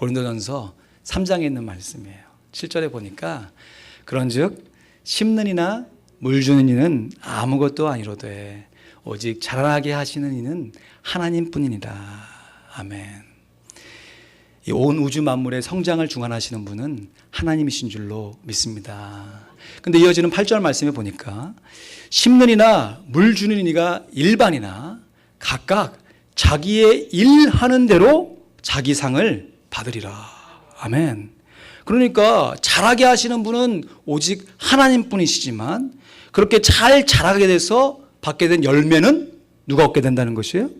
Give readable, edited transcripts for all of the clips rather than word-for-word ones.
고린도전서 3장에 있는 말씀이에요. 7절에 보니까 그런즉 심는 이나 물 주는 이는 아무것도 아니로되 오직 자라나게 하시는 이는 하나님뿐이니라. 아멘. 이 온 우주 만물의 성장을 주관하시는 분은 하나님이신 줄로 믿습니다. 근데 이어지는 8절 말씀에 보니까 심는 이나 물 주는 이가 일반이나 각각 자기의 일하는 대로 자기 상을 받으리라. 아멘. 그러니까 자라게 하시는 분은 오직 하나님뿐이시지만 그렇게 잘 자라게 돼서 받게 된 열매는 누가 얻게 된다는 것이에요?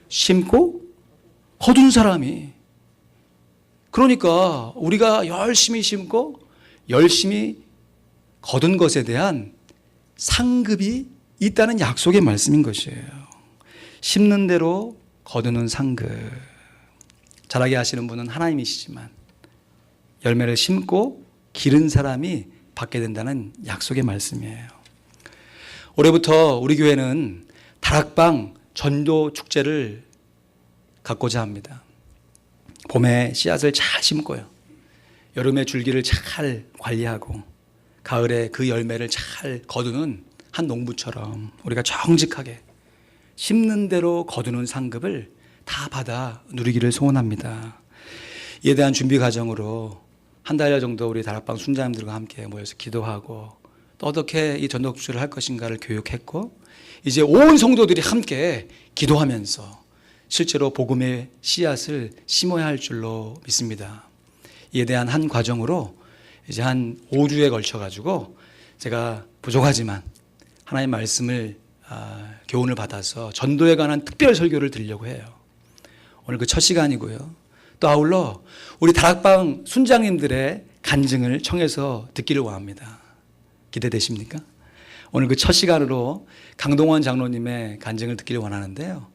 심고 거둔 사람이. 그러니까 우리가 열심히 심고 열심히 거둔 것에 대한 상급이 있다는 약속의 말씀인 것이에요. 심는 대로 거두는 상급. 자라게 하시는 분은 하나님이시지만 열매를 심고 기른 사람이 받게 된다는 약속의 말씀이에요. 올해부터 우리 교회는 다락방 전도 축제를 갖고자 합니다. 봄에 씨앗을 잘 심고요. 여름에 줄기를 잘 관리하고 가을에 그 열매를 잘 거두는 한 농부처럼 우리가 정직하게 심는 대로 거두는 상급을 다 받아 누리기를 소원합니다. 이에 대한 준비 과정으로 한 달여 정도 우리 다락방 순자님들과 함께 모여서 기도하고 또 어떻게 이 전도 축제를 할 것인가를 교육했고 이제 온 성도들이 함께 기도하면서 실제로 복음의 씨앗을 심어야 할 줄로 믿습니다. 이에 대한 한 과정으로 이제 한 5주에 걸쳐 가지고 제가 부족하지만 하나님의 말씀을 교훈을 받아서 전도에 관한 특별 설교를 드리려고 해요. 오늘 그 첫 시간이고요. 또 아울러 우리 다락방 순장님들의 간증을 청해서 듣기를 원합니다. 기대되십니까? 오늘 그 첫 시간으로 강동원 장로님의 간증을 듣기를 원하는데요.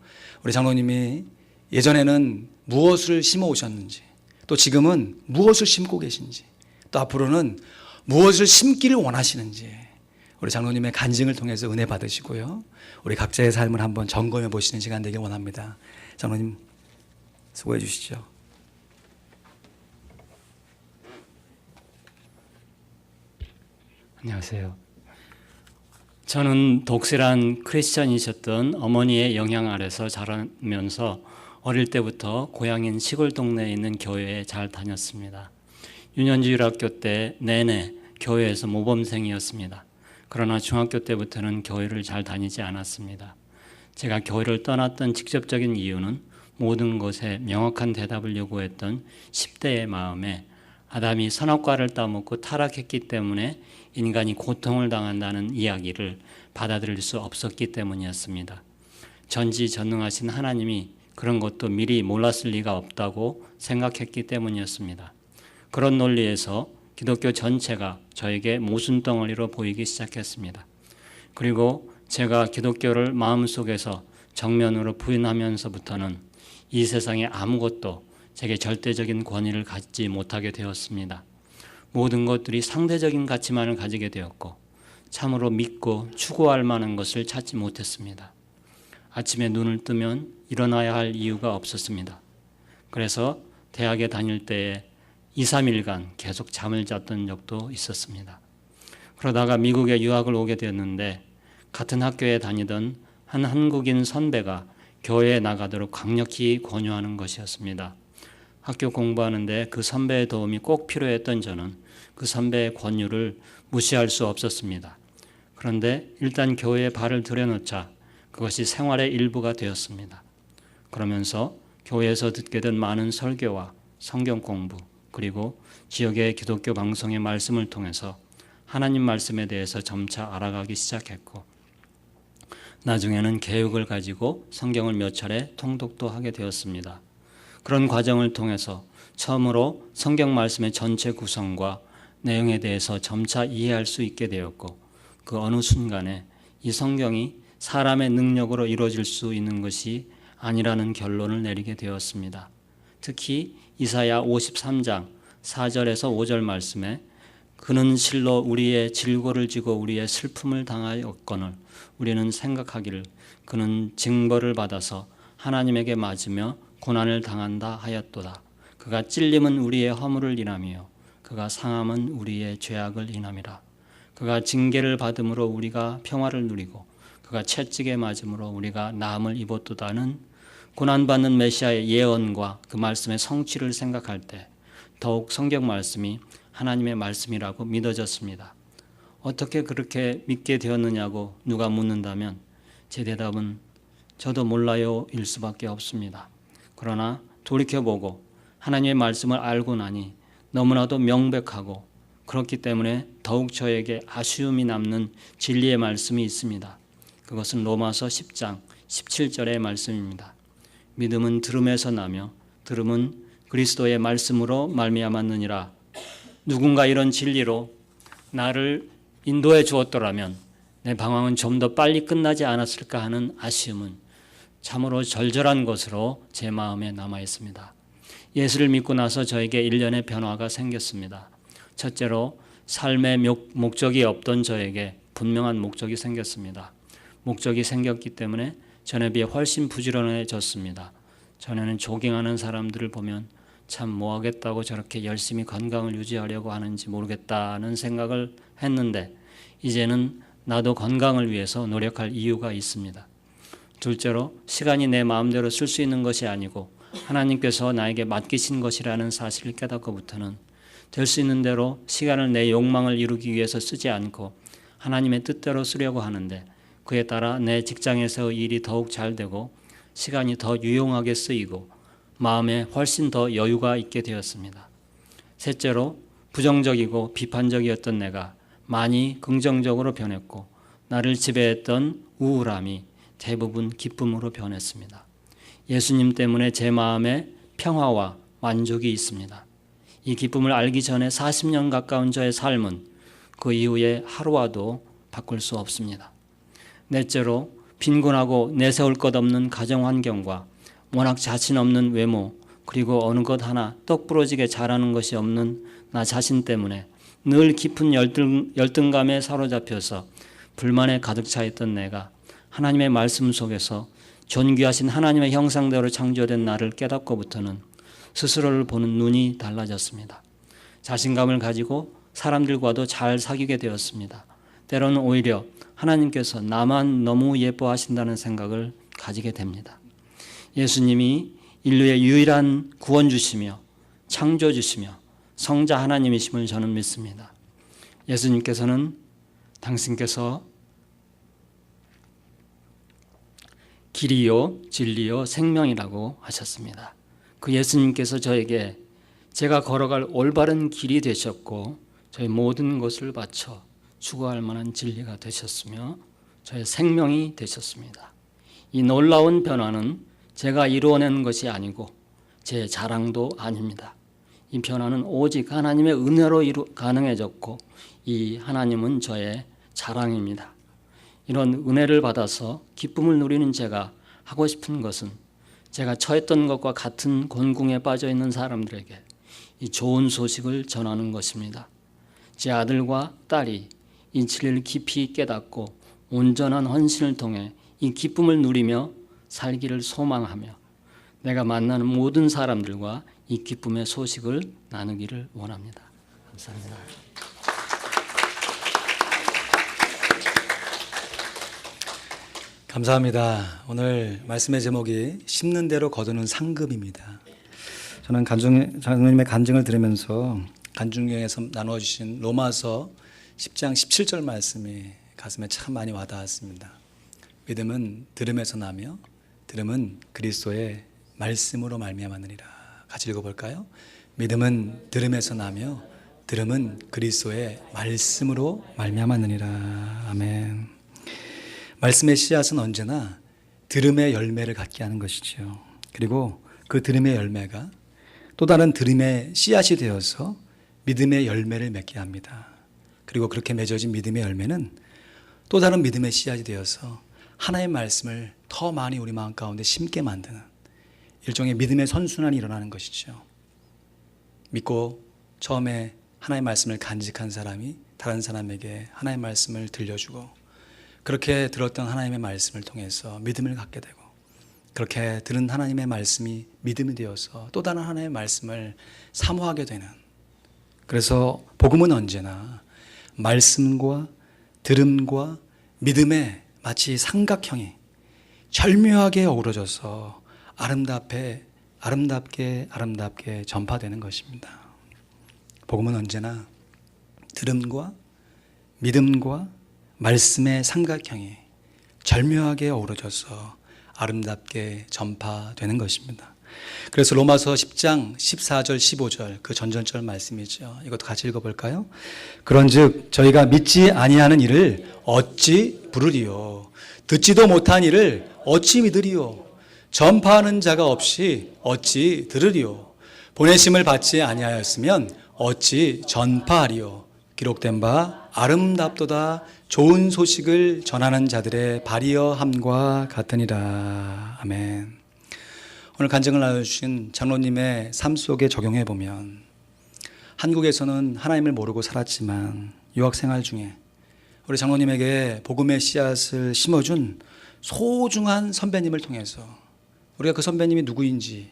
우리 장로님이 예전에는 무엇을 심어 오셨는지, 또 지금은 무엇을 심고 계신지, 또 앞으로는 무엇을 심기를 원하시는지 우리 장로님의 간증을 통해서 은혜 받으시고요. 우리 각자의 삶을 한번 점검해 보시는 시간 되길 원합니다. 장로님 수고해 주시죠. 안녕하세요. 저는 독실한 크리스천이셨던 어머니의 영향 아래서 자라면서 어릴 때부터 고향인 시골 동네에 있는 교회에 잘 다녔습니다. 유년주일학교 때 내내 교회에서 모범생이었습니다. 그러나 중학교 때부터는 교회를 잘 다니지 않았습니다. 제가 교회를 떠났던 직접적인 이유는 모든 것에 명확한 대답을 요구했던 10대의 마음에 아담이 선악과를 따먹고 타락했기 때문에 인간이 고통을 당한다는 이야기를 받아들일 수 없었기 때문이었습니다. 전지전능하신 하나님이 그런 것도 미리 몰랐을 리가 없다고 생각했기 때문이었습니다. 그런 논리에서 기독교 전체가 저에게 모순덩어리로 보이기 시작했습니다. 그리고 제가 기독교를 마음속에서 정면으로 부인하면서부터는 이 세상에 아무것도 제게 절대적인 권위를 갖지 못하게 되었습니다. 모든 것들이 상대적인 가치만을 가지게 되었고 참으로 믿고 추구할 만한 것을 찾지 못했습니다. 아침에 눈을 뜨면 일어나야 할 이유가 없었습니다. 그래서 대학에 다닐 때에 2, 3일간 계속 잠을 잤던 적도 있었습니다. 그러다가 미국에 유학을 오게 되었는데 같은 학교에 다니던 한 한국인 선배가 교회에 나가도록 강력히 권유하는 것이었습니다. 학교 공부하는데 그 선배의 도움이 꼭 필요했던 저는 그 선배의 권유를 무시할 수 없었습니다. 그런데 일단 교회에 발을 들여놓자 그것이 생활의 일부가 되었습니다. 그러면서 교회에서 듣게 된 많은 설교와 성경 공부 그리고 지역의 기독교 방송의 말씀을 통해서 하나님 말씀에 대해서 점차 알아가기 시작했고 나중에는 계획을 가지고 성경을 몇 차례 통독도 하게 되었습니다. 그런 과정을 통해서 처음으로 성경 말씀의 전체 구성과 내용에 대해서 점차 이해할 수 있게 되었고 그 어느 순간에 이 성경이 사람의 능력으로 이루어질 수 있는 것이 아니라는 결론을 내리게 되었습니다. 특히 이사야 53장 4절에서 5절 말씀에 그는 실로 우리의 질고를 지고 우리의 슬픔을 당하였거늘 우리는 생각하기를 그는 징벌을 받아서 하나님에게 맞으며 고난을 당한다 하였도다. 그가 찔림은 우리의 허물을 인하며 그가 상함은 우리의 죄악을 인함이라. 그가 징계를 받음으로 우리가 평화를 누리고 그가 채찍에 맞음으로 우리가 나음을 입었도다는 고난받는 메시아의 예언과 그 말씀의 성취를 생각할 때 더욱 성경 말씀이 하나님의 말씀이라고 믿어졌습니다. 어떻게 그렇게 믿게 되었느냐고 누가 묻는다면 제 대답은 저도 몰라요 일 수밖에 없습니다. 그러나 돌이켜보고 하나님의 말씀을 알고 나니 너무나도 명백하고 그렇기 때문에 더욱 저에게 아쉬움이 남는 진리의 말씀이 있습니다. 그것은 로마서 10장 17절의 말씀입니다. 믿음은 들음에서 나며 들음은 그리스도의 말씀으로 말미암았느니라. 누군가 이런 진리로 나를 인도해 주었더라면 내 방황은 좀 더 빨리 끝나지 않았을까 하는 아쉬움은 참으로 절절한 것으로 제 마음에 남아 있습니다. 예수를 믿고 나서 저에게 일련의 변화가 생겼습니다. 첫째로 삶의 목적이 없던 저에게 분명한 목적이 생겼습니다. 목적이 생겼기 때문에 전에 비해 훨씬 부지런해졌습니다. 전에는 조깅하는 사람들을 보면 참 뭐하겠다고 저렇게 열심히 건강을 유지하려고 하는지 모르겠다는 생각을 했는데 이제는 나도 건강을 위해서 노력할 이유가 있습니다. 둘째로 시간이 내 마음대로 쓸 수 있는 것이 아니고 하나님께서 나에게 맡기신 것이라는 사실을 깨닫고부터는 될 수 있는 대로 시간을 내 욕망을 이루기 위해서 쓰지 않고 하나님의 뜻대로 쓰려고 하는데 그에 따라 내 직장에서의 일이 더욱 잘 되고 시간이 더 유용하게 쓰이고 마음에 훨씬 더 여유가 있게 되었습니다. 셋째로 부정적이고 비판적이었던 내가 많이 긍정적으로 변했고 나를 지배했던 우울함이 대부분 기쁨으로 변했습니다. 예수님 때문에 제 마음에 평화와 만족이 있습니다. 이 기쁨을 알기 전에 40년 가까운 저의 삶은 그 이후에 하루와도 바꿀 수 없습니다. 넷째로 빈곤하고 내세울 것 없는 가정 환경과 워낙 자신 없는 외모 그리고 어느 것 하나 떡 부러지게 잘하는 것이 없는 나 자신 때문에 늘 깊은 열등감에 사로잡혀서 불만에 가득 차 있던 내가 하나님의 말씀 속에서 존귀하신 하나님의 형상대로 창조된 나를 깨닫고부터는 스스로를 보는 눈이 달라졌습니다. 자신감을 가지고 사람들과도 잘 사귀게 되었습니다. 때로는 오히려 하나님께서 나만 너무 예뻐하신다는 생각을 가지게 됩니다. 예수님이 인류의 유일한 구원주시며 창조주시며 성자 하나님이심을 저는 믿습니다. 예수님께서는 당신께서 길이요 진리요 생명이라고 하셨습니다. 그 예수님께서 저에게 제가 걸어갈 올바른 길이 되셨고 저의 모든 것을 바쳐 추구할 만한 진리가 되셨으며 저의 생명이 되셨습니다. 이 놀라운 변화는 제가 이루어낸 것이 아니고 제 자랑도 아닙니다. 이 변화는 오직 하나님의 은혜로 가능해졌고 이 하나님은 저의 자랑입니다. 이런 은혜를 받아서 기쁨을 누리는 제가 하고 싶은 것은 제가 처했던 것과 같은 곤궁에 빠져 있는 사람들에게 이 좋은 소식을 전하는 것입니다. 제 아들과 딸이 이 진리를 깊이 깨닫고 온전한 헌신을 통해 이 기쁨을 누리며 살기를 소망하며 내가 만나는 모든 사람들과 이 기쁨의 소식을 나누기를 원합니다. 감사합니다. 감사합니다. 오늘 말씀의 제목이 심는 대로 거두는 상급입니다. 저는 장로님의 간증을 들으면서 간증경에서 나눠주신 로마서 10장 17절 말씀이 가슴에 참 많이 와닿았습니다. 믿음은 들음에서 나며 들음은 그리스도의 말씀으로 말미암았느니라. 같이 읽어볼까요? 믿음은 들음에서 나며 들음은 그리스도의 말씀으로 말미암았느니라. 아멘. 말씀의 씨앗은 언제나 들음의 열매를 갖게 하는 것이죠. 그리고 그 들음의 열매가 또 다른 들음의 씨앗이 되어서 믿음의 열매를 맺게 합니다. 그리고 그렇게 맺어진 믿음의 열매는 또 다른 믿음의 씨앗이 되어서 하나님의 말씀을 더 많이 우리 마음 가운데 심게 만드는 일종의 믿음의 선순환이 일어나는 것이죠. 믿고 처음에 하나님의 말씀을 간직한 사람이 다른 사람에게 하나님의 말씀을 들려주고 그렇게 들었던 하나님의 말씀을 통해서 믿음을 갖게 되고 그렇게 들은 하나님의 말씀이 믿음이 되어서 또 다른 하나님의 말씀을 사모하게 되는, 그래서 복음은 언제나 말씀과 들음과 믿음의 마치 삼각형이 절묘하게 어우러져서 아름답게 전파되는 것입니다. 복음은 언제나 들음과 믿음과 말씀의 삼각형이 절묘하게 어우러져서 아름답게 전파되는 것입니다. 그래서 로마서 10장 14절 15절 그 전전절 말씀이죠. 이것도 같이 읽어볼까요? 그런즉 저희가 믿지 아니하는 일을 어찌 부르리요? 듣지도 못한 일을 어찌 믿으리요? 전파하는 자가 없이 어찌 들으리요? 보내심을 받지 아니하였으면 어찌 전파하리요? 기록된 바 아름답도다 좋은 소식을 전하는 자들의 발이여함과 같으니라. 아멘. 오늘 간증을 나눠주신 장로님의 삶 속에 적용해 보면, 한국에서는 하나님을 모르고 살았지만 유학생활 중에 우리 장로님에게 복음의 씨앗을 심어준 소중한 선배님을 통해서 우리가 그 선배님이 누구인지,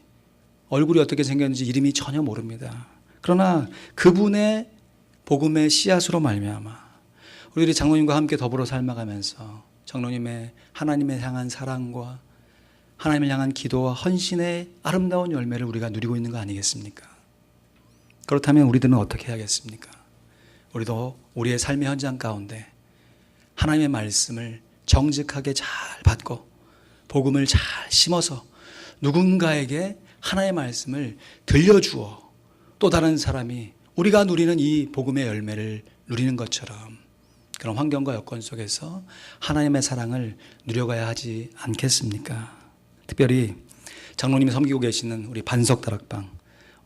얼굴이 어떻게 생겼는지, 이름이 전혀 모릅니다. 그러나 그분의 복음의 씨앗으로 말미암아 우리 장로님과 함께 더불어 삶아가면서 장로님의 하나님을 향한 사랑과 하나님을 향한 기도와 헌신의 아름다운 열매를 우리가 누리고 있는 거 아니겠습니까? 그렇다면 우리들은 어떻게 해야겠습니까? 우리도 우리의 삶의 현장 가운데 하나님의 말씀을 정직하게 잘 받고 복음을 잘 심어서 누군가에게 하나님의 말씀을 들려주어 또 다른 사람이 우리가 누리는 이 복음의 열매를 누리는 것처럼 그런 환경과 여건 속에서 하나님의 사랑을 누려가야 하지 않겠습니까? 특별히 장로님이 섬기고 계시는 우리 반석다락방,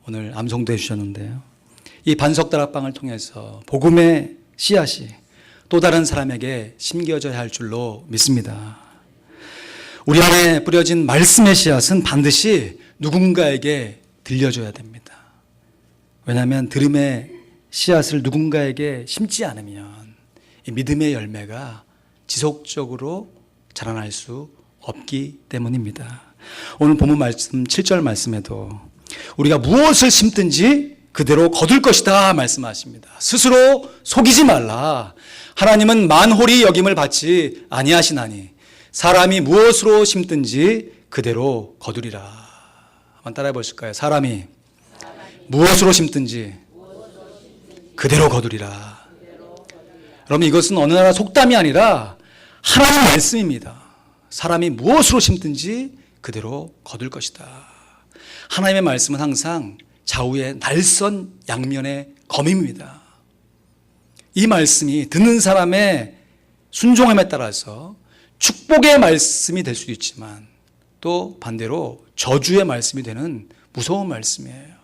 오늘 암송도 해주셨는데요. 이 반석다락방을 통해서 복음의 씨앗이 또 다른 사람에게 심겨져야 할 줄로 믿습니다. 우리 안에 뿌려진 말씀의 씨앗은 반드시 누군가에게 들려줘야 됩니다. 왜냐하면 들음의 씨앗을 누군가에게 심지 않으면 이 믿음의 열매가 지속적으로 자라날 수 없기 때문입니다. 오늘 본문 말씀 7절 말씀에도 우리가 무엇을 심든지 그대로 거둘 것이다 말씀하십니다. 스스로 속이지 말라. 하나님은 만홀히 여김을 받지 아니하시나니 사람이 무엇으로 심든지 그대로 거두리라. 한번 따라해 보실까요? 사람이 무엇으로 심든지 그대로 거두리라. 여러분, 이것은 어느 나라 속담이 아니라 하나님의 말씀입니다. 사람이 무엇으로 심든지 그대로 거둘 것이다. 하나님의 말씀은 항상 좌우의 날선 양면의 검입니다. 이 말씀이 듣는 사람의 순종함에 따라서 축복의 말씀이 될 수도 있지만 또 반대로 저주의 말씀이 되는 무서운 말씀이에요.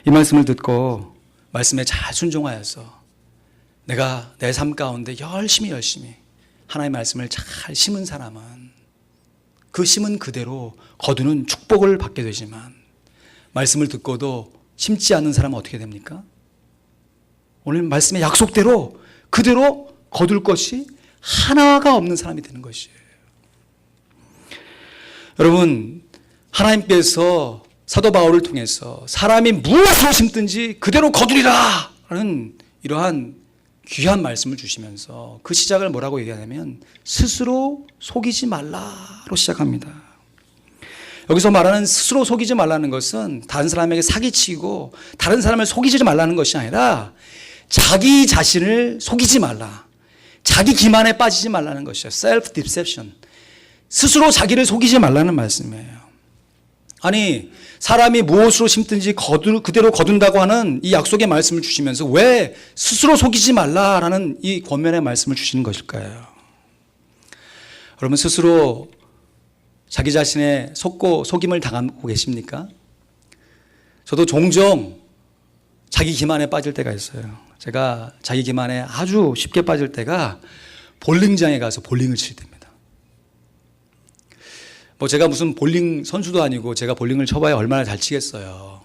이 말씀을 듣고 말씀에 잘 순종하여서 내가 내 삶 가운데 열심히 하나님의 말씀을 잘 심은 사람은 그 심은 그대로 거두는 축복을 받게 되지만, 말씀을 듣고도 심지 않는 사람은 어떻게 됩니까? 오늘 말씀의 약속대로 그대로 거둘 것이 하나가 없는 사람이 되는 것이에요. 여러분, 하나님께서 사도 바울을 통해서 사람이 무엇을 심든지 그대로 거두리라 라는 이러한 귀한 말씀을 주시면서 그 시작을 뭐라고 얘기하냐면 스스로 속이지 말라로 시작합니다. 여기서 말하는 스스로 속이지 말라는 것은 다른 사람에게 사기치고 다른 사람을 속이지 말라는 것이 아니라 자기 자신을 속이지 말라, 자기 기만에 빠지지 말라는 것이죠. self deception, 스스로 자기를 속이지 말라는 말씀이에요. 아니, 사람이 무엇으로 심든지 그대로 거둔다고 하는 이 약속의 말씀을 주시면서 왜 스스로 속이지 말라라는 이 권면의 말씀을 주시는 것일까요? 여러분, 스스로 자기 자신의 속임을 당하고 계십니까? 저도 종종 자기 기만에 빠질 때가 있어요. 제가 자기 기만에 아주 쉽게 빠질 때가 볼링장에 가서 볼링을 칠 때입니다. 제가 무슨 볼링 선수도 아니고 제가 볼링을 쳐봐야 얼마나 잘 치겠어요.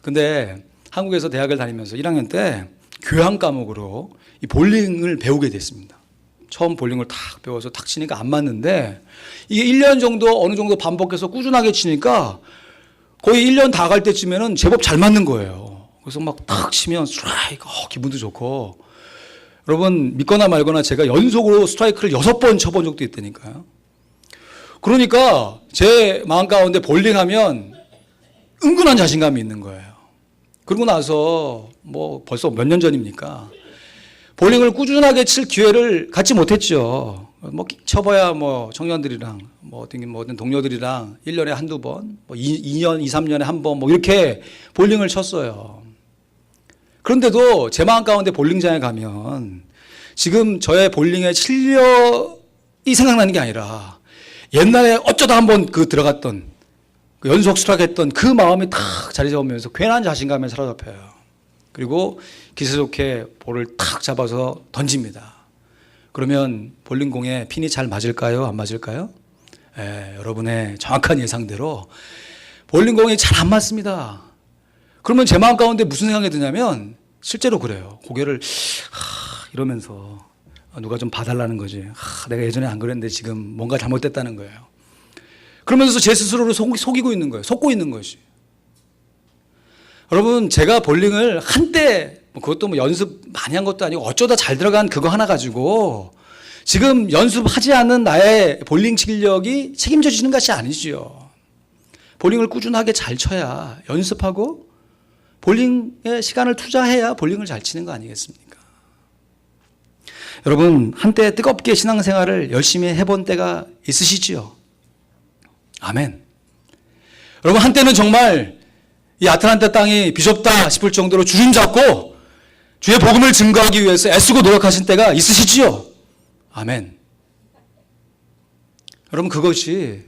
근데 한국에서 대학을 다니면서 1학년 때 교양 과목으로 이 볼링을 배우게 됐습니다. 처음 볼링을 탁 배워서 탁 치니까 안 맞는데 이게 1년 정도 어느 정도 반복해서 꾸준하게 치니까 거의 1년 다 갈 때쯤에는 제법 잘 맞는 거예요. 그래서 막 탁 치면 스트라이크 기분도 좋고. 여러분 믿거나 말거나 제가 연속으로 스트라이크를 6번 쳐본 적도 있다니까요. 그러니까 제 마음 가운데 볼링하면 은근한 자신감이 있는 거예요. 그러고 나서 뭐 벌써 몇 년 전입니까? 볼링을 꾸준하게 칠 기회를 갖지 못했죠. 뭐 쳐봐야 뭐 청년들이랑 뭐 어떤 동료들이랑 1년에 한두 번, 뭐 2년, 2, 3년에 한 번 뭐 이렇게 볼링을 쳤어요. 그런데도 제 마음 가운데 볼링장에 가면 지금 저의 볼링의 실력이 생각나는 게 아니라 옛날에 어쩌다 한번 그 들어갔던 그 연속 스트라이크 했던 그 마음이 탁 자리 잡으면서 괜한 자신감에 사로잡혀요. 그리고 기세 좋게 볼을 탁 잡아서 던집니다. 그러면 볼링공에 핀이 잘 맞을까요? 안 맞을까요? 여러분의 정확한 예상대로 볼링공이 잘 안 맞습니다. 그러면 제 마음 가운데 무슨 생각이 드냐면 실제로 그래요. 고개를 이러면서 누가 좀 봐달라는 거지. 내가 예전에 안 그랬는데 지금 뭔가 잘못됐다는 거예요. 그러면서 제 스스로를 속이고 있는 거예요. 속고 있는 것이. 여러분 제가 볼링을 한때 그것도 뭐 연습 많이 한 것도 아니고 어쩌다 잘 들어간 그거 하나 가지고 지금 연습하지 않는 나의 볼링 실력이 책임져지는 것이 아니지요. 볼링을 꾸준하게 잘 쳐야 연습하고 볼링에 시간을 투자해야 볼링을 잘 치는 거 아니겠습니까? 여러분 한때 뜨겁게 신앙생활을 열심히 해본 때가 있으시지요? 아멘. 여러분 한때는 정말 이 아틀란타 땅이 비좁다 싶을 정도로 주름 잡고 주의 복음을 증거하기 위해서 애쓰고 노력하신 때가 있으시지요? 아멘. 여러분 그것이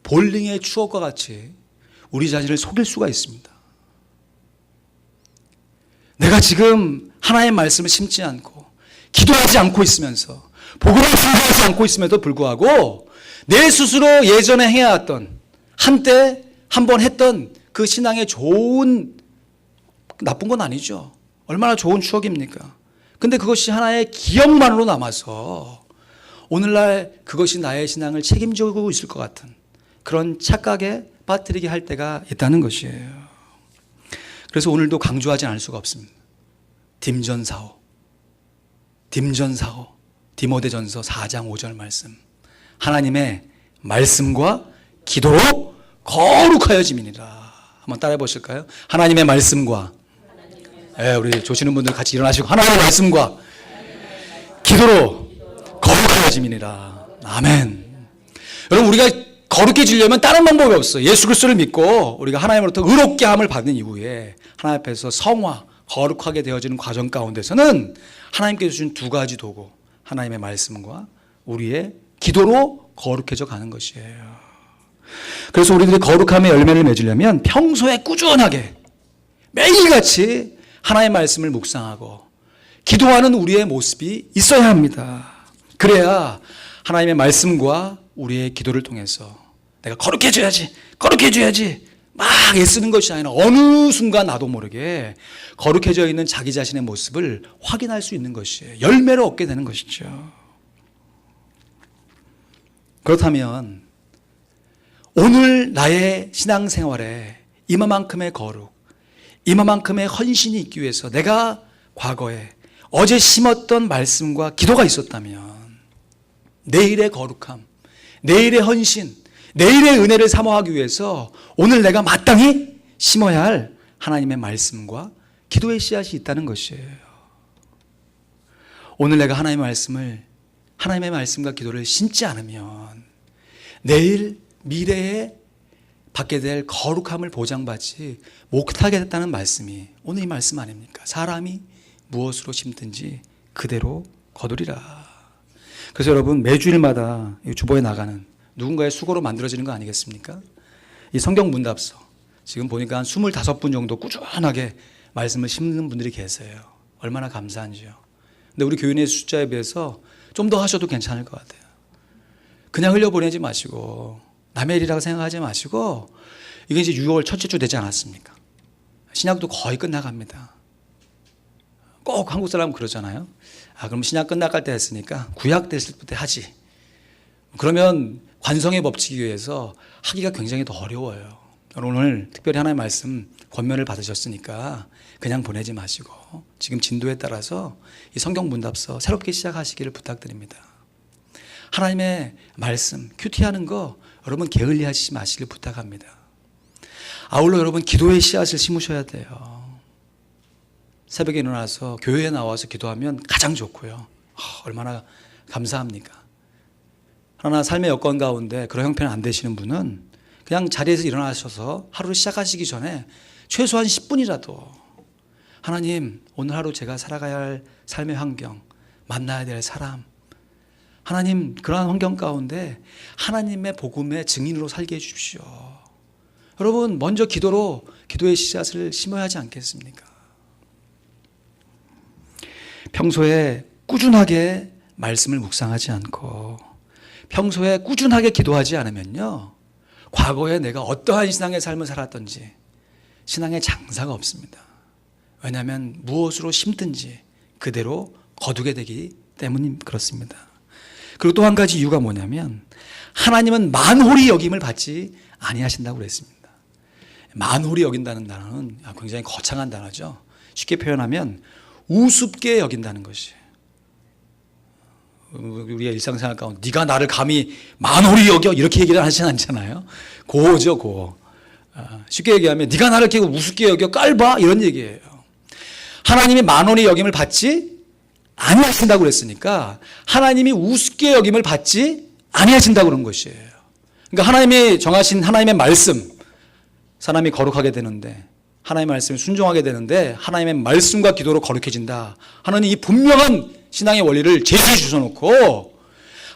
볼링의 추억과 같이 우리 자신을 속일 수가 있습니다. 내가 지금 하나의 말씀을 심지 않고 기도하지 않고 있으면서 복음을 증거하지 않고 있음에도 불구하고 내 스스로 예전에 행해왔던 한때 한번 했던 그 신앙의 좋은 나쁜 건 아니죠. 얼마나 좋은 추억입니까? 근데 그것이 하나의 기억만으로 남아서 오늘날 그것이 나의 신앙을 책임지고 있을 것 같은 그런 착각에 빠뜨리게 할 때가 있다는 것이에요. 그래서 오늘도 강조하지 않을 수가 없습니다. 딤전사오. 디모데전서 4장 5절 말씀. 하나님의 말씀과 기도로 거룩하여짐이니라. 한번 따라해 보실까요? 하나님의 말씀과 우리 조시는 분들 같이 일어나시고 하나님의 말씀과 기도로 거룩하여짐이니라. 아멘. 여러분 우리가 거룩해지려면 다른 방법이 없어요. 예수 그리스도를 믿고 우리가 하나님으로부터 의롭게 함을 받은 이후에 하나님 앞에서 성화, 거룩하게 되어지는 과정 가운데서는 하나님께서 주신 두 가지 도구, 하나님의 말씀과 우리의 기도로 거룩해져 가는 것이에요. 그래서 우리들이 거룩함의 열매를 맺으려면 평소에 꾸준하게 매일같이 하나님의 말씀을 묵상하고 기도하는 우리의 모습이 있어야 합니다. 그래야 하나님의 말씀과 우리의 기도를 통해서 내가 거룩해져야지 막 애쓰는 것이 아니라 어느 순간 나도 모르게 거룩해져 있는 자기 자신의 모습을 확인할 수 있는 것이에요. 열매를 얻게 되는 것이죠. 그렇다면 오늘 나의 신앙생활에 이만큼의 거룩, 이만큼의 헌신이 있기 위해서 내가 과거에 어제 심었던 말씀과 기도가 있었다면 내일의 거룩함, 내일의 헌신, 내일의 은혜를 사모하기 위해서 오늘 내가 마땅히 심어야 할 하나님의 말씀과 기도의 씨앗이 있다는 것이에요. 오늘 내가 하나님의 말씀과 기도를 심지 않으면 내일 미래에 받게 될 거룩함을 보장받지 못하게 됐다는 말씀이 오늘 이 말씀 아닙니까? 사람이 무엇으로 심든지 그대로 거두리라. 그래서 여러분 매주일마다 주보에 나가는 누군가의 수고로 만들어지는 거 아니겠습니까? 이 성경 문답서 지금 보니까 한 25분 정도 꾸준하게 말씀을 심는 분들이 계세요. 얼마나 감사한지요. 근데 우리 교인의 숫자에 비해서 좀 더 하셔도 괜찮을 것 같아요. 그냥 흘려보내지 마시고 남의 일이라고 생각하지 마시고 이게 이제 6월 첫째 주 되지 않았습니까? 신약도 거의 끝나갑니다. 꼭 한국 사람은 그러잖아요. 그럼 신약 끝나갈 때 했으니까 구약 됐을 때 하지. 그러면 관성의 법칙에 의해서 하기가 굉장히 더 어려워요. 오늘 특별히 하나님의 말씀 권면을 받으셨으니까 그냥 보내지 마시고 지금 진도에 따라서 이 성경 문답서 새롭게 시작하시기를 부탁드립니다. 하나님의 말씀 큐티하는 거 여러분 게을리하시지 마시길 부탁합니다. 아울러 여러분 기도의 씨앗을 심으셔야 돼요. 새벽에 일어나서 교회에 나와서 기도하면 가장 좋고요. 얼마나 감사합니까? 그러나 삶의 여건 가운데 그런 형편이 안 되시는 분은 그냥 자리에서 일어나셔서 하루를 시작하시기 전에 최소한 10분이라도 하나님 오늘 하루 제가 살아가야 할 삶의 환경, 만나야 될 사람, 하나님 그러한 환경 가운데 하나님의 복음의 증인으로 살게 해주십시오. 여러분 먼저 기도의 씨앗을 심어야 하지 않겠습니까? 평소에 꾸준하게 말씀을 묵상하지 않고 평소에 꾸준하게 기도하지 않으면요, 과거에 내가 어떠한 신앙의 삶을 살았던지 신앙의 장사가 없습니다. 왜냐하면 무엇으로 심든지 그대로 거두게 되기 때문이 그렇습니다. 그리고 또 한 가지 이유가 뭐냐면 하나님은 만홀히 여김을 받지 아니하신다고 그랬습니다. 만홀히 여긴다는 단어는 굉장히 거창한 단어죠. 쉽게 표현하면 우습게 여긴다는 것이에요. 우리가 일상생활 가운데 네가 나를 감히 만홀히 여겨 이렇게 얘기를 하시진 않잖아요. 고죠, 고. 쉽게 얘기하면 네가 나를 이렇게 우습게 여겨 깔봐 이런 얘기예요. 하나님이 만홀히 여김을 받지 아니하신다고 그랬으니까 하나님이 우습게 여김을 받지 아니하신다고 그런 것이에요. 그러니까 하나님이 정하신 하나님의 말씀, 사람이 거룩하게 되는데 하나님의 말씀에 순종하게 되는데 하나님의 말씀과 기도로 거룩해진다 하는 이 분명한 신앙의 원리를 제시해 주셔놓고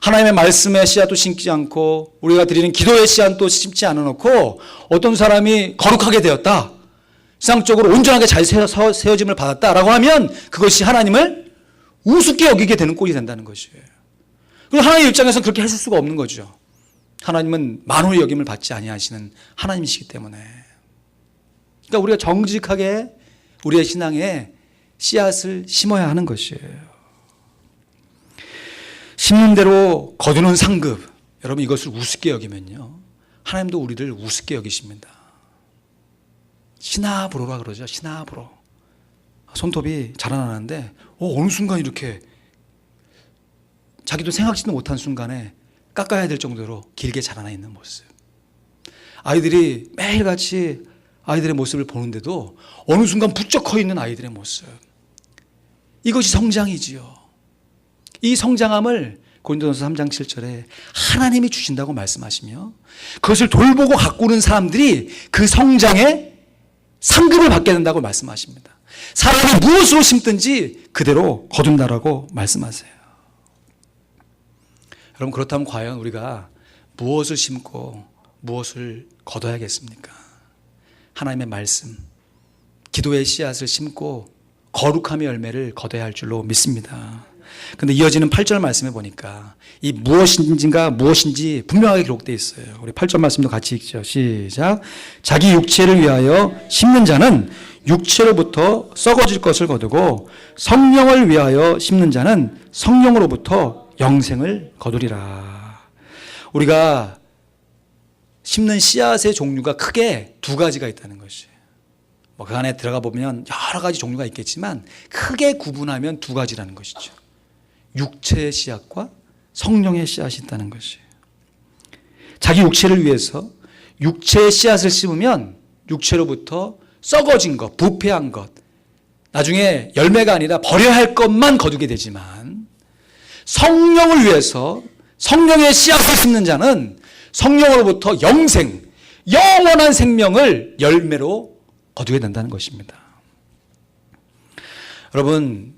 하나님의 말씀의 씨앗도 심지 않고 우리가 드리는 기도의 씨앗도 심지 않아놓고 어떤 사람이 거룩하게 되었다, 신앙적으로 온전하게 잘 세워짐을 받았다라고 하면 그것이 하나님을 우습게 여기게 되는 꼴이 된다는 것이에요. 그리고 하나님의 입장에서는 그렇게 하실 수가 없는 거죠. 하나님은 만홀히 여김을 받지 아니하시는 하나님이시기 때문에. 그러니까 우리가 정직하게 우리의 신앙에 씨앗을 심어야 하는 것이에요. 심는 대로 거두는 상급. 여러분 이것을 우습게 여기면요, 하나님도 우리를 우습게 여기십니다. 시나브로라 그러죠. 시나브로. 손톱이 자라나는데 어느 순간 이렇게 자기도 생각지도 못한 순간에 깎아야 될 정도로 길게 자라나 있는 모습. 아이들이 매일같이 아이들의 모습을 보는데도 어느 순간 부쩍 커 있는 아이들의 모습. 이것이 성장이지요. 이 성장함을 고린도전서 3장 7절에 하나님이 주신다고 말씀하시며 그것을 돌보고 가꾸는 사람들이 그 성장에 상급을 받게 된다고 말씀하십니다. 사람이 무엇으로 심든지 그대로 거둔다라고 말씀하세요. 여러분 그렇다면 과연 우리가 무엇을 심고 무엇을 거둬야겠습니까? 하나님의 말씀, 기도의 씨앗을 심고 거룩함의 열매를 거둬야 할 줄로 믿습니다. 그런데 이어지는 8절 말씀에 보니까 이 무엇인지 분명하게 기록되어 있어요. 우리 8절 말씀도 같이 읽죠. 시작. 자기 육체를 위하여 심는 자는 육체로부터 썩어질 것을 거두고 성령을 위하여 심는 자는 성령으로부터 영생을 거두리라. 우리가 심는 씨앗의 종류가 크게 두 가지가 있다는 것이에요. 그 안에 들어가 보면 여러 가지 종류가 있겠지만 크게 구분하면 두 가지라는 것이죠. 육체의 씨앗과 성령의 씨앗이 있다는 것이에요. 자기 육체를 위해서 육체의 씨앗을 심으면 육체로부터 썩어진 것, 부패한 것, 나중에 열매가 아니라 버려야 할 것만 거두게 되지만 성령을 위해서 성령의 씨앗을 심는 자는 성령으로부터 영생, 영원한 생명을 열매로 거두게 된다는 것입니다. 여러분,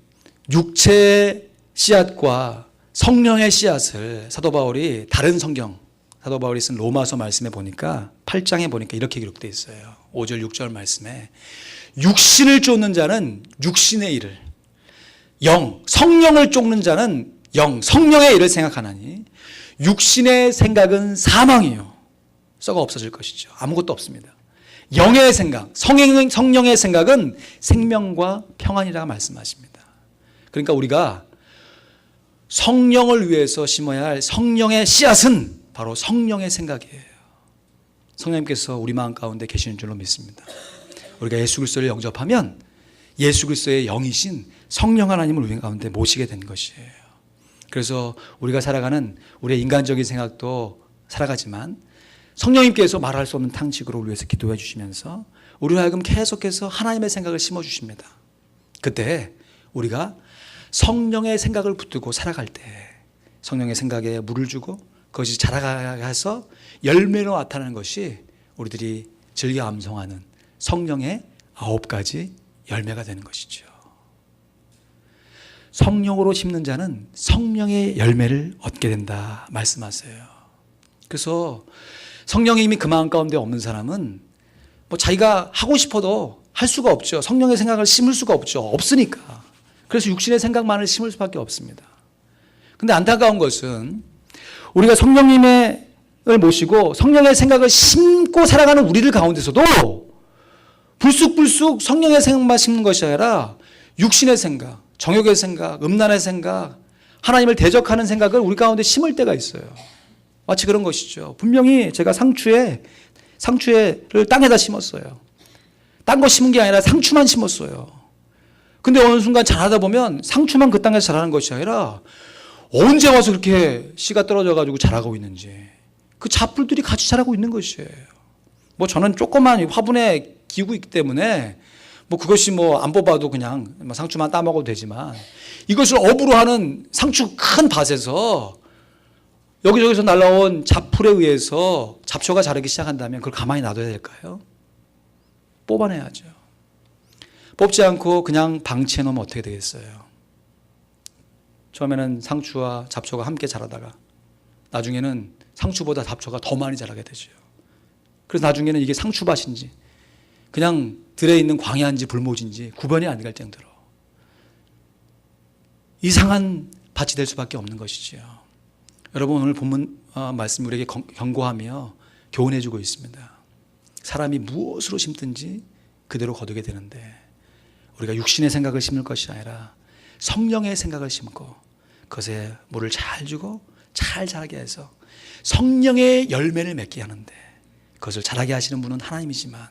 육체의 씨앗과 성령의 씨앗을 사도 바울이 다른 성경, 사도 바울이 쓴 로마서 말씀에 보니까 8장에 보니까 이렇게 기록되어 있어요. 5절 6절 말씀에 육신을 쫓는 자는 육신의 일을, 성령을 쫓는 자는 성령의 일을 생각하나니 육신의 생각은 사망이요, 썩어 없어질 것이죠. 아무것도 없습니다. 영의 생각, 성령의 생각은 생명과 평안이라 말씀하십니다. 그러니까 우리가 성령을 위해서 심어야 할 성령의 씨앗은 바로 성령의 생각이에요. 성령님께서 우리 마음 가운데 계시는 줄로 믿습니다. 우리가 예수 그리스도를 영접하면 예수 그리스도의 영이신 성령 하나님을 우리 가운데 모시게 된 것이에요. 그래서 우리가 살아가는 우리의 인간적인 생각도 살아가지만 성령님께서 말할 수 없는 탕식으로 우리 위해서 기도해 주시면서 우리로 하여금 계속해서 하나님의 생각을 심어 주십니다. 그때 우리가 성령의 생각을 붙들고 살아갈 때 성령의 생각에 물을 주고 그것이 자라가서 열매로 나타나는 것이 우리들이 즐겨 암송하는 성령의 9가지 열매가 되는 것이죠. 성령으로 심는 자는 성령의 열매를 얻게 된다 말씀하세요. 그래서 성령이 이미 그 마음 가운데 없는 사람은 뭐 자기가 하고 싶어도 할 수가 없죠. 성령의 생각을 심을 수가 없죠. 없으니까. 그래서 육신의 생각만을 심을 수밖에 없습니다. 근데 안타까운 것은 우리가 성령님을 모시고 성령의 생각을 심고 살아가는 우리들 가운데서도 불쑥불쑥 성령의 생각만 심는 것이 아니라 육신의 생각, 정욕의 생각, 음란의 생각, 하나님을 대적하는 생각을 우리 가운데 심을 때가 있어요. 마치 그런 것이죠. 분명히 제가 상추를 땅에다 심었어요. 딴 거 심은 게 아니라 상추만 심었어요. 근데 어느 순간 자라다 보면 상추만 그 땅에서 자라는 것이 아니라 언제 와서 그렇게 씨가 떨어져 가지고 자라고 있는지 그 잡풀들이 같이 자라고 있는 것이에요. 뭐 저는 조그만 화분에 기우고 있기 때문에 뭐 그것이 뭐 안 뽑아도 그냥 상추만 따먹어도 되지만 이것을 업으로 하는 상추 큰 밭에서 여기저기서 날라온 잡풀에 의해서 잡초가 자라기 시작한다면 그걸 가만히 놔둬야 될까요? 뽑아내야죠. 뽑지 않고 그냥 방치해 놓으면 어떻게 되겠어요? 처음에는 상추와 잡초가 함께 자라다가 나중에는 상추보다 잡초가 더 많이 자라게 되죠. 그래서 나중에는 이게 상추밭인지 그냥 들에 있는 광야인지 불모지인지 구분이 안 갈 정도로 이상한 밭이 될 수밖에 없는 것이지요. 여러분 오늘 본문 말씀 우리에게 경고하며 교훈해 주고 있습니다. 사람이 무엇으로 심든지 그대로 거두게 되는데 우리가 육신의 생각을 심을 것이 아니라 성령의 생각을 심고 그것에 물을 잘 주고 잘 자라게 해서 성령의 열매를 맺게 하는데 그것을 자라게 하시는 분은 하나님이지만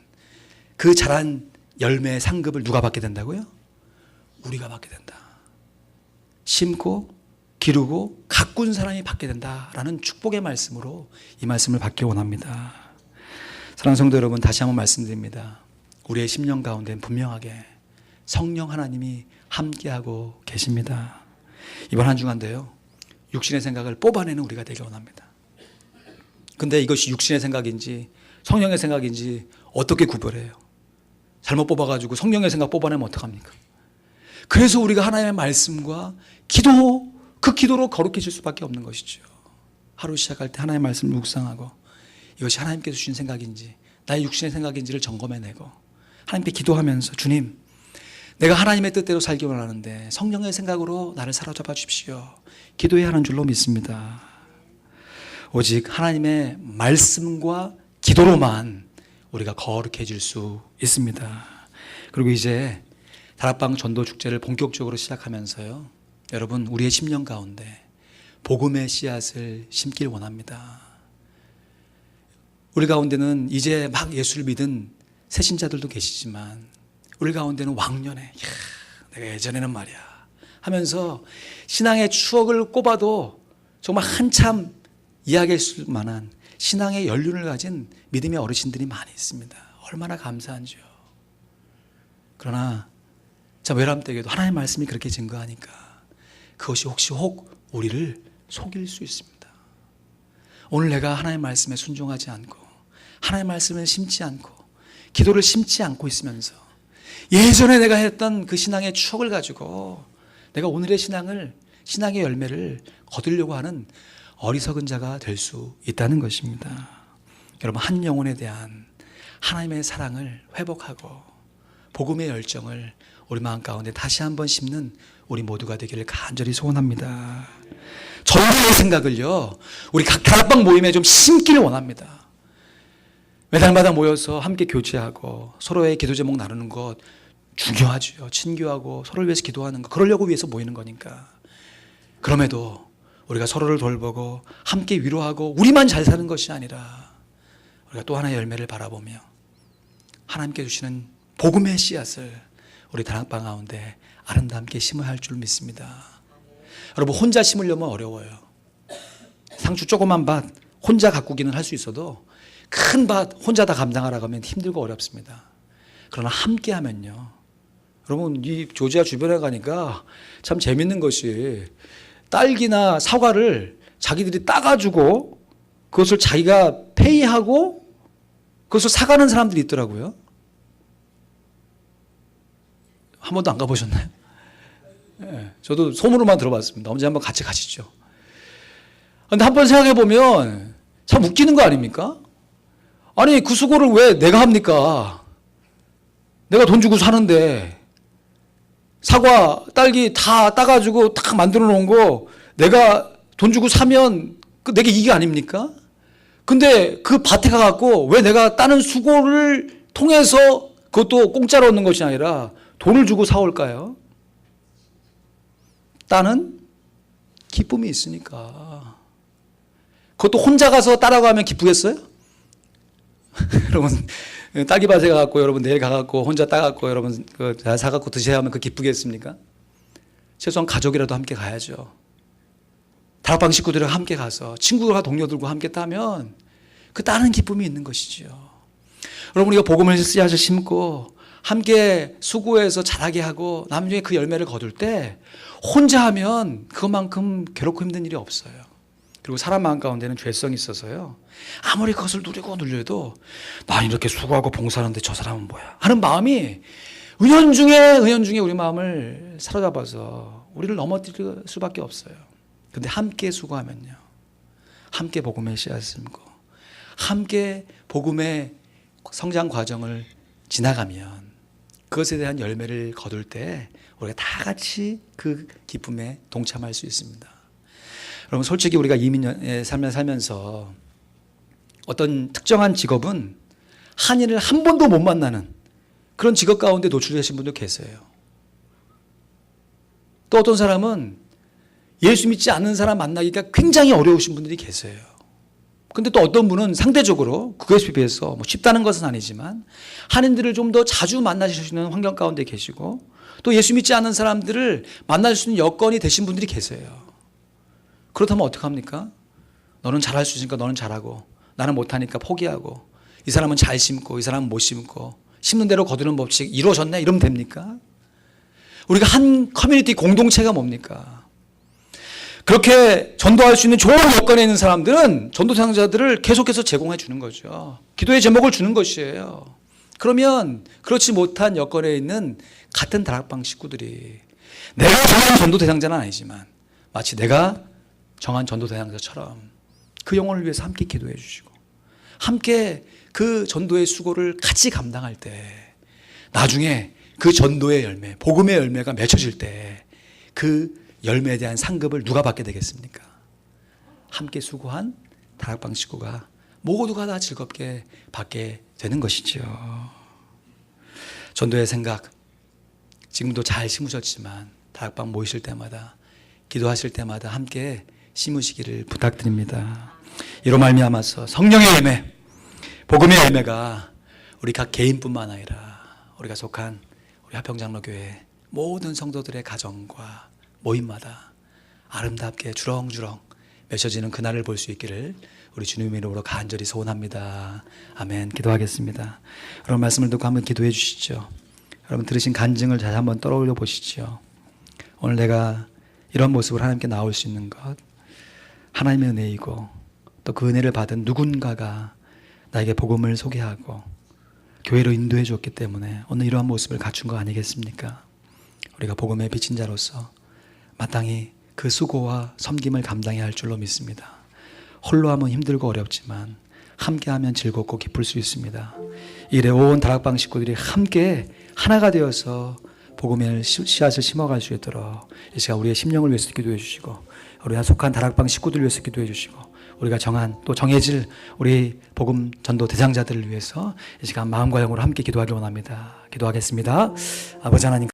그 자란 열매의 상급을 누가 받게 된다고요? 우리가 받게 된다. 심고 기르고 가꾼 사람이 받게 된다라는 축복의 말씀으로 이 말씀을 받기 원합니다. 사랑하는 성도 여러분, 다시 한번 말씀드립니다. 우리의 심령 가운데는 분명하게 성령 하나님이 함께하고 계십니다. 이번 한 주간도요, 육신의 생각을 뽑아내는 우리가 되길 원합니다. 근데 이것이 육신의 생각인지 성령의 생각인지 어떻게 구별해요? 잘못 뽑아가지고 성령의 생각 뽑아내면 어떡합니까? 그래서 우리가 하나님의 말씀과 기도, 그 기도로 거룩해질 수밖에 없는 것이죠. 하루 시작할 때 하나님의 말씀을 묵상하고 이것이 하나님께서 주신 생각인지 나의 육신의 생각인지를 점검해내고 하나님께 기도하면서 주님, 내가 하나님의 뜻대로 살기 원하는데 성령의 생각으로 나를 사로잡아 주십시오. 기도해야 하는 줄로 믿습니다. 오직 하나님의 말씀과 기도로만 우리가 거룩해질 수 있습니다. 그리고 이제 다락방 전도 축제를 본격적으로 시작하면서요, 여러분 우리의 심령 가운데 복음의 씨앗을 심길 원합니다. 우리 가운데는 이제 막 예수를 믿은 새신자들도 계시지만 우리 가운데는 왕년에 내가 예전에는 말이야 하면서 신앙의 추억을 꼽아도 정말 한참 이야기할 수 만한 신앙의 연륜을 가진 믿음의 어르신들이 많이 있습니다. 얼마나 감사한지요. 그러나 참 외람되게도 하나님의 말씀이 그렇게 증거하니까 그것이 혹시 혹 우리를 속일 수 있습니다. 오늘 내가 하나님의 말씀에 순종하지 않고 하나님의 말씀을 심지 않고 기도를 심지 않고 있으면서 예전에 내가 했던 그 신앙의 추억을 가지고 내가 오늘의 신앙의 열매를 거두려고 하는 어리석은 자가 될 수 있다는 것입니다. 여러분, 한 영혼에 대한 하나님의 사랑을 회복하고 복음의 열정을 우리 마음 가운데 다시 한번 심는 우리 모두가 되기를 간절히 소원합니다. 전도의 생각을요, 우리 각 다락방 모임에 좀 심기를 원합니다. 매달마다 모여서 함께 교제하고 서로의 기도 제목 나누는 것 중요하죠. 친교하고 서로를 위해서 기도하는 거. 그러려고 위해서 모이는 거니까. 그럼에도 우리가 서로를 돌보고 함께 위로하고 우리만 잘 사는 것이 아니라 우리가 또 하나의 열매를 바라보며 하나님께 주시는 복음의 씨앗을 우리 다락방 가운데 아름답게 심어야 할 줄 믿습니다. 여러분, 혼자 심으려면 어려워요. 상추 조그만 밭 혼자 가꾸기는 할 수 있어도 큰 밭 혼자 다 감당하라고 하면 힘들고 어렵습니다. 그러나 함께 하면요. 여러분, 이 조지아 주변에 가니까 참 재밌는 것이 딸기나 사과를 자기들이 따가지고 그것을 자기가 페이하고 그것을 사가는 사람들이 있더라고요. 한 번도 안 가보셨나요? 네, 저도 소문으로만 들어봤습니다. 언제 한번 같이 가시죠. 근데 한번 생각해 보면 참 웃기는 거 아닙니까? 아니, 그 수고를 왜 내가 합니까? 내가 돈 주고 사는데 사과, 딸기 다 따가지고 딱 만들어 놓은 거 내가 돈 주고 사면 그 내게 이익이 아닙니까? 근데 그 밭에 가갖고 왜 내가 따는 수고를 통해서 그것도 공짜로 얻는 것이 아니라 돈을 주고 사올까요? 따는 기쁨이 있으니까. 그것도 혼자 가서 따라고 하면 기쁘겠어요? 여러분, 딸기밭에 가갖고 여러분 내일 가갖고 혼자 따갖고 여러분 사갖고 드셔야 하면 그 기쁘겠습니까? 최소한 가족이라도 함께 가야죠. 다락방 식구들이랑 함께 가서 친구와 동료들과 함께 따면 그 따는 기쁨이 있는 것이죠. 여러분, 우리가 복음을 씨앗을 심고 함께 수고해서 자라게 하고 나중에 그 열매를 거둘 때 혼자 하면 그만큼 괴롭고 힘든 일이 없어요. 그리고 사람 마음 가운데는 죄성이 있어서요. 아무리 그것을 누리고 눌려도 난 이렇게 수고하고 봉사하는데 저 사람은 뭐야 하는 마음이 은연중에 우리 마음을 사로잡아서 우리를 넘어뜨릴 수밖에 없어요. 근데 함께 수고하면요. 함께 복음의 씨앗을 심고 함께 복음의 성장 과정을 지나가면 그것에 대한 열매를 거둘 때 우리가 다 같이 그 기쁨에 동참할 수 있습니다. 여러분, 솔직히 우리가 이민의 삶을 살면서 어떤 특정한 직업은 한인을 한 번도 못 만나는 그런 직업 가운데 노출되신 분도 계세요. 또 어떤 사람은 예수 믿지 않는 사람 만나기가 굉장히 어려우신 분들이 계세요. 근데 또 어떤 분은 상대적으로 그것에 비해서 뭐 쉽다는 것은 아니지만 한인들을 좀 더 자주 만나실 수 있는 환경 가운데 계시고 또 예수 믿지 않는 사람들을 만날 수 있는 여건이 되신 분들이 계세요. 그렇다면 어떡합니까? 너는 잘할 수 있으니까 너는 잘하고 나는 못하니까 포기하고 이 사람은 잘 심고 이 사람은 못 심고 심는 대로 거두는 법칙 이루어졌네 이러면 됩니까? 우리가 한 커뮤니티 공동체가 뭡니까? 그렇게 전도할 수 있는 좋은 여건에 있는 사람들은 전도 사역자들을 계속해서 제공해 주는 거죠. 기도의 제목을 주는 것이에요. 그러면 그렇지 못한 여건에 있는 같은 다락방 식구들이 내가 정한 전도 대상자는 아니지만 마치 내가 정한 전도 대상자처럼 그 영혼을 위해서 함께 기도해 주시고 함께 그 전도의 수고를 같이 감당할 때 나중에 그 전도의 열매, 복음의 열매가 맺혀질 때 그 열매에 대한 상급을 누가 받게 되겠습니까? 함께 수고한 다락방 식구가 모두가 다 즐겁게 받게 되는 것이죠. 전도의 생각 지금도 잘 심으셨지만 다락방 모이실 때마다 기도하실 때마다 함께 심으시기를 부탁드립니다. 이로 말미암아서 성령의 열매, 복음의 열매가 우리 각 개인뿐만 아니라 우리가 속한 우리 화평장로교회 모든 성도들의 가정과 모임마다 아름답게 주렁주렁 맺혀지는 그날을 볼 수 있기를 우리 주님의 이름으로 간절히 소원합니다. 아멘. 기도하겠습니다. 여러분 말씀을 듣고 한번 기도해 주시죠. 여러분 들으신 간증을 다시 한번 떠올려 보시죠. 오늘 내가 이런 모습으로 하나님께 나올 수 있는 것 하나님의 은혜이고 또 그 은혜를 받은 누군가가 나에게 복음을 소개하고 교회로 인도해 줬기 때문에 오늘 이러한 모습을 갖춘 거 아니겠습니까? 우리가 복음의 빚진 자로서 마땅히 그 수고와 섬김을 감당해야 할 줄로 믿습니다. 홀로 하면 힘들고 어렵지만 함께하면 즐겁고 기쁠 수 있습니다. 이래 온 다락방 식구들이 함께 하나가 되어서 복음의 씨앗을 심어갈 수 있도록 이 시간 우리의 심령을 위해서 기도해 주시고 우리가 속한 다락방 식구들 위해서 기도해 주시고 우리가 정한 또 정해질 우리 복음 전도 대상자들을 위해서 이 시간 마음과 영으로 함께 기도하기 원합니다. 기도하겠습니다. 아버지 하나님